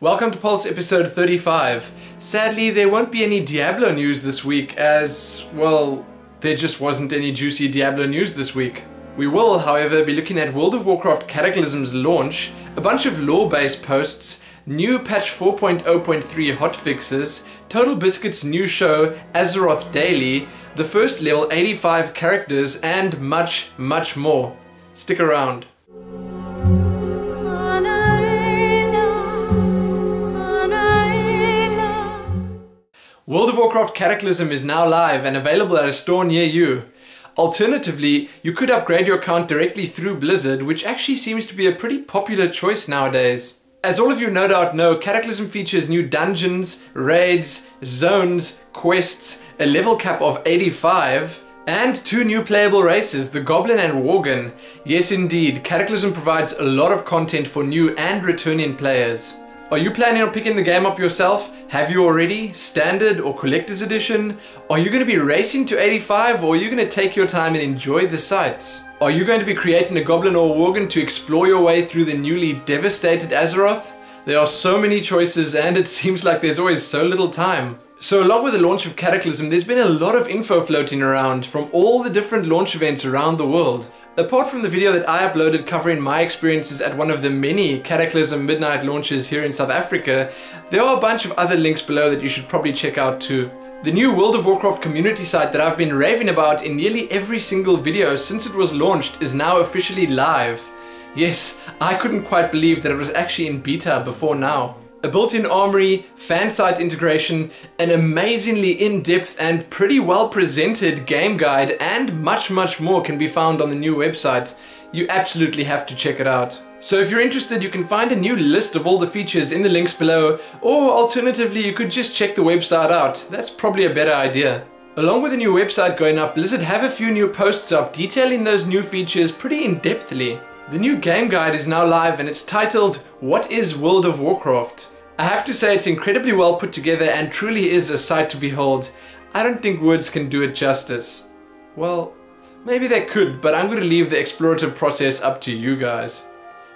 Welcome to Pulse episode 35. Sadly, there won't be any Diablo news this week as, well, there just wasn't any juicy Diablo news this week. We will, however, be looking at World of Warcraft Cataclysm's launch, a bunch of lore-based posts, new patch 4.0.3 hotfixes, Total Biscuit's new show, Azeroth Daily, the first level 85 characters, and much, much more. Stick around. World of Warcraft Cataclysm is now live and available at a store near you. Alternatively, you could upgrade your account directly through Blizzard, which actually seems to be a pretty popular choice nowadays. As all of you no doubt know, Cataclysm features new dungeons, raids, zones, quests, a level cap of 85, and two new playable races, the Goblin and Worgen. Yes indeed, Cataclysm provides a lot of content for new and returning players. Are you planning on picking the game up yourself? Have you already? Standard or Collector's Edition? Are you going to be racing to 85 or are you going to take your time and enjoy the sights? Are you going to be creating a Goblin or Worgen to explore your way through the newly devastated Azeroth? There are so many choices and it seems like there's always so little time. So along with the launch of Cataclysm, there's been a lot of info floating around from all the different launch events around the world. Apart from the video that I uploaded covering my experiences at one of the many Cataclysm midnight launches here in South Africa, there are a bunch of other links below that you should probably check out too. The new World of Warcraft community site that I've been raving about in nearly every single video since it was launched is now officially live. Yes, I couldn't quite believe that it was actually in beta before now. A built-in armory, fan site integration, an amazingly in-depth and pretty well presented game guide, and much more can be found on the new website. You absolutely have to check it out. So if you're interested, you can find a new list of all the features in the links below, or alternatively you could just check the website out. That's probably a better idea. Along with the new website going up, Blizzard have a few new posts up detailing those new features pretty in-depthly. The new game guide is now live and it's titled, What is World of Warcraft? I have to say it's incredibly well put together and truly is a sight to behold. I don't think words can do it justice. Well, maybe they could, but I'm going to leave the explorative process up to you guys.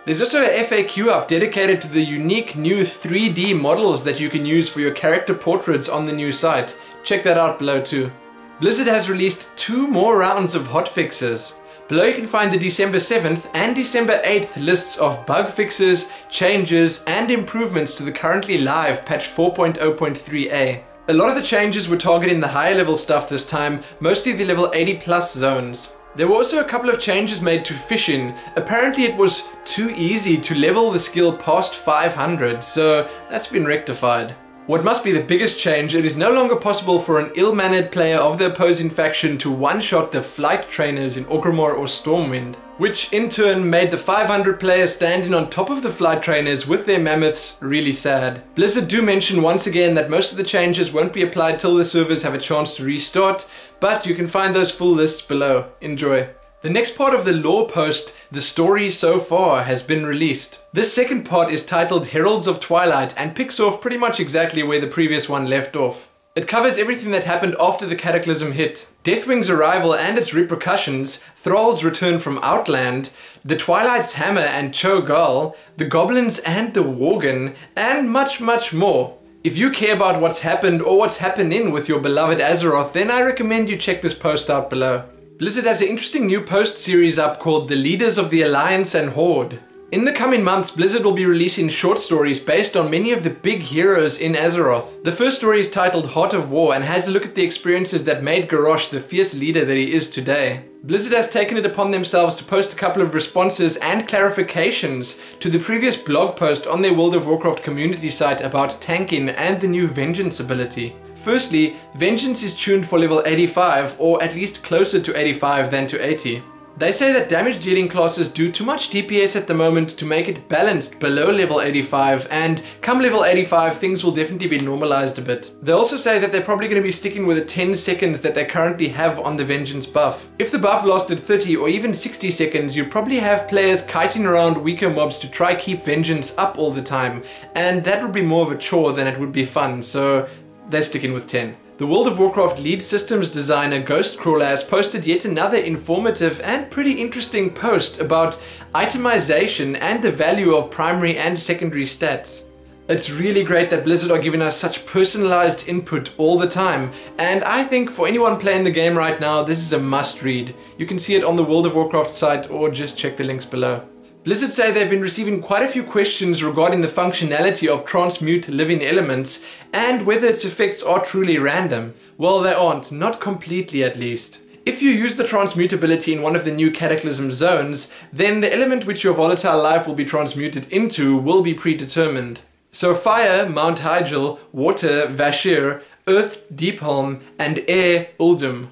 There's also a FAQ up dedicated to the unique new 3D models that you can use for your character portraits on the new site. Check that out below too. Blizzard has released 2 more rounds of hotfixes. Below you can find the December 7th and December 8th lists of bug fixes, changes, and improvements to the currently live patch 4.0.3a. A lot of the changes were targeting the higher level stuff this time, mostly the level 80 plus zones. There were also a couple of changes made to fishing. Apparently it was too easy to level the skill past 500, so that's been rectified. What must be the biggest change, it is no longer possible for an ill-mannered player of the opposing faction to one-shot the flight trainers in Orgrimmar or Stormwind, which in turn made the 500 players standing on top of the flight trainers with their mammoths really sad. Blizzard do mention once again that most of the changes won't be applied till the servers have a chance to restart, but you can find those full lists below. Enjoy. The next part of the lore post, The Story So Far, has been released. This second part is titled Heralds of Twilight and picks off pretty much exactly where the previous one left off. It covers everything that happened after the Cataclysm hit, Deathwing's arrival and its repercussions, Thrall's return from Outland, the Twilight's Hammer and Cho'Gall, the Goblins and the Worgen, and much more. If you care about what's happened or what's happening with your beloved Azeroth, then I recommend you check this post out below. Blizzard has an interesting new post series up called The Leaders of the Alliance and Horde. In the coming months, Blizzard will be releasing short stories based on many of the big heroes in Azeroth. The first story is titled Heart of War and has a look at the experiences that made Garrosh the fierce leader that he is today. Blizzard has taken it upon themselves to post a couple of responses and clarifications to the previous blog post on their World of Warcraft community site about tanking and the new Vengeance ability. Firstly, Vengeance is tuned for level 85, or at least closer to 85 than to 80. They say that damage dealing classes do too much DPS at the moment to make it balanced below level 85, and come level 85 things will definitely be normalized a bit. They also say that they're probably going to be sticking with the 10 seconds that they currently have on the Vengeance buff. If the buff lasted 30 or even 60 seconds, you'd probably have players kiting around weaker mobs to try keep Vengeance up all the time, and that would be more of a chore than it would be fun, so they're sticking with 10. The World of Warcraft lead systems designer Ghostcrawler has posted yet another informative and pretty interesting post about itemization and the value of primary and secondary stats. It's really great that Blizzard are giving us such personalized input all the time, and I think for anyone playing the game right now, this is a must read. You can see it on the World of Warcraft site or just check the links below. Blizzard say they've been receiving quite a few questions regarding the functionality of transmute living elements and whether its effects are truly random. Well, they aren't, not completely at least. If you use the transmutability in one of the new Cataclysm zones, then the element which your volatile life will be transmuted into will be predetermined. So fire, Mount Hyjal, water, Vashir, earth, Deephelm, and air, Uldum.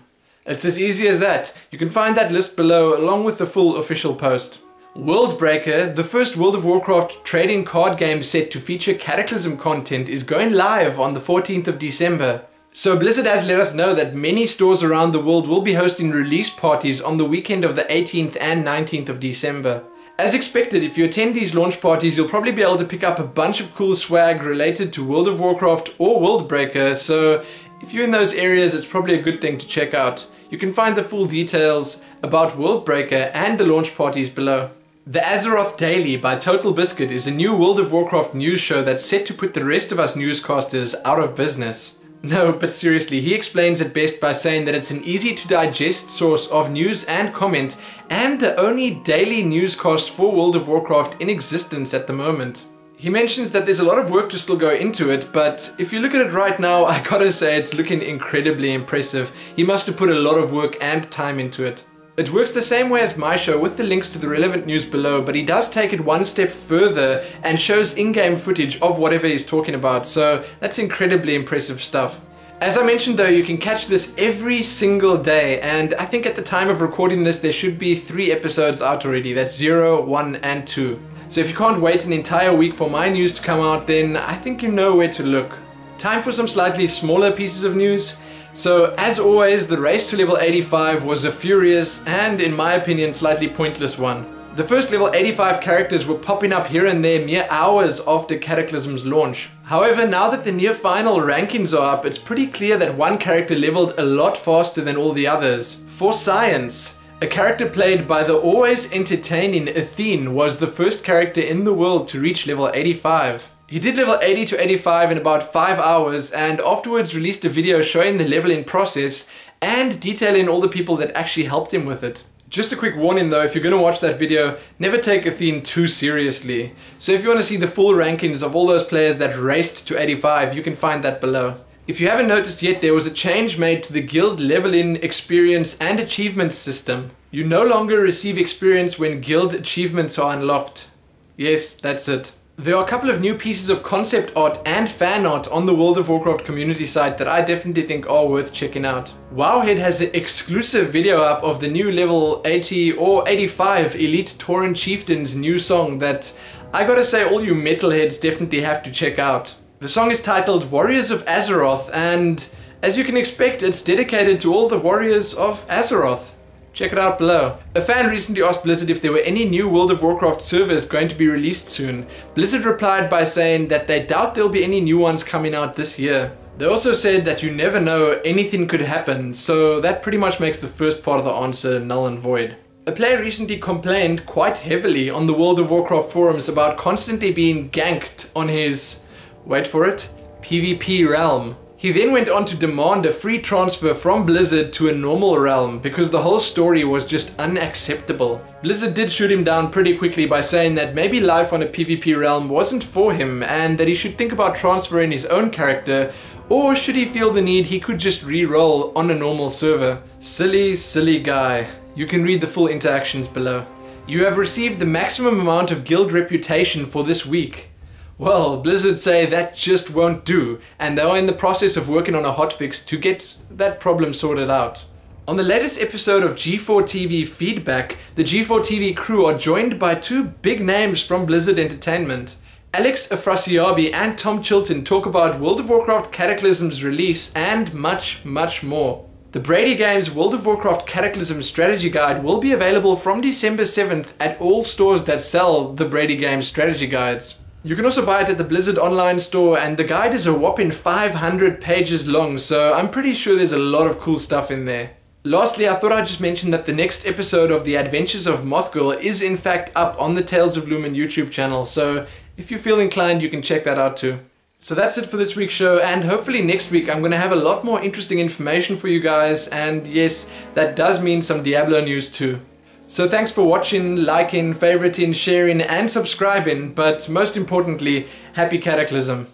It's as easy as that. You can find that list below along with the full official post. Worldbreaker, the first World of Warcraft trading card game set to feature Cataclysm content, is going live on the 14th of December. So Blizzard has let us know that many stores around the world will be hosting release parties on the weekend of the 18th and 19th of December. As expected, if you attend these launch parties, you'll probably be able to pick up a bunch of cool swag related to World of Warcraft or Worldbreaker, so if you're in those areas, it's probably a good thing to check out. You can find the full details about Worldbreaker and the launch parties below. The Azeroth Daily by Total Biscuit is a new World of Warcraft news show that's set to put the rest of us newscasters out of business. No, but seriously, he explains it best by saying that it's an easy to digest source of news and comment, and the only daily newscast for World of Warcraft in existence at the moment. He mentions that there's a lot of work to still go into it, but if you look at it right now, I gotta say it's looking incredibly impressive. He must have put a lot of work and time into it. It works the same way as my show with the links to the relevant news below, but he does take it one step further and shows in-game footage of whatever he's talking about, so that's incredibly impressive stuff. As I mentioned though, you can catch this every single day, and I think at the time of recording this there should be 3 episodes out already. That's 0, 1 and 2. So if you can't wait an entire week for my news to come out, then I think you know where to look. Time for some slightly smaller pieces of news. So as always, the race to level 85 was a furious and, in my opinion, slightly pointless one. The first level 85 characters were popping up here and there mere hours after Cataclysm's launch. However, now that the near final rankings are up, it's pretty clear that one character leveled a lot faster than all the others. For science, a character played by the always entertaining Athene was the first character in the world to reach level 85. He did level 80 to 85 in about 5 hours, and afterwards released a video showing the leveling process and detailing all the people that actually helped him with it. Just a quick warning though, if you're going to watch that video, never take Athene too seriously. So if you want to see the full rankings of all those players that raced to 85, you can find that below. If you haven't noticed yet, there was a change made to the guild leveling, experience and achievement system. You no longer receive experience when guild achievements are unlocked. Yes, that's it. There are a couple of new pieces of concept art and fan art on the World of Warcraft community site that I definitely think are worth checking out. Wowhead has an exclusive video up of the new level 80 or 85 Elite Tauren Chieftain's new song that I gotta say all you metalheads definitely have to check out. The song is titled Warriors of Azeroth, and as you can expect, it's dedicated to all the warriors of Azeroth. Check it out below. A fan recently asked Blizzard if there were any new World of Warcraft servers going to be released soon. Blizzard replied by saying that they doubt there'll be any new ones coming out this year. They also said that you never know, anything could happen, so that pretty much makes the first part of the answer null and void. A player recently complained quite heavily on the World of Warcraft forums about constantly being ganked on his, wait for it, PvP realm. He then went on to demand a free transfer from Blizzard to a normal realm because the whole story was just unacceptable. Blizzard did shoot him down pretty quickly by saying that maybe life on a PvP realm wasn't for him and that he should think about transferring his own character, or should he feel the need, he could just re-roll on a normal server. Silly, silly guy. You can read the full interactions below. You have received the maximum amount of guild reputation for this week. Well, Blizzard say that just won't do, and they are in the process of working on a hotfix to get that problem sorted out. On the latest episode of G4 TV Feedback, the G4 TV crew are joined by 2 big names from Blizzard Entertainment. Alex Afrasiabi and Tom Chilton talk about World of Warcraft Cataclysm's release and much, much more. The Brady Games World of Warcraft Cataclysm Strategy Guide will be available from December 7th at all stores that sell the Brady Games Strategy Guides. You can also buy it at the Blizzard online store, and the guide is a whopping 500 pages long, so I'm pretty sure there's a lot of cool stuff in there. Lastly, I thought I'd just mention that the next episode of The Adventures of Mothgirl is in fact up on the Tales of Lumen YouTube channel, so If you feel inclined, you can check that out too. So that's it for this week's show, and hopefully next week I'm going to have a lot more interesting information for you guys, and yes, that does mean some Diablo news too. So thanks for watching, liking, favoriting, sharing and subscribing, but most importantly, happy Cataclysm.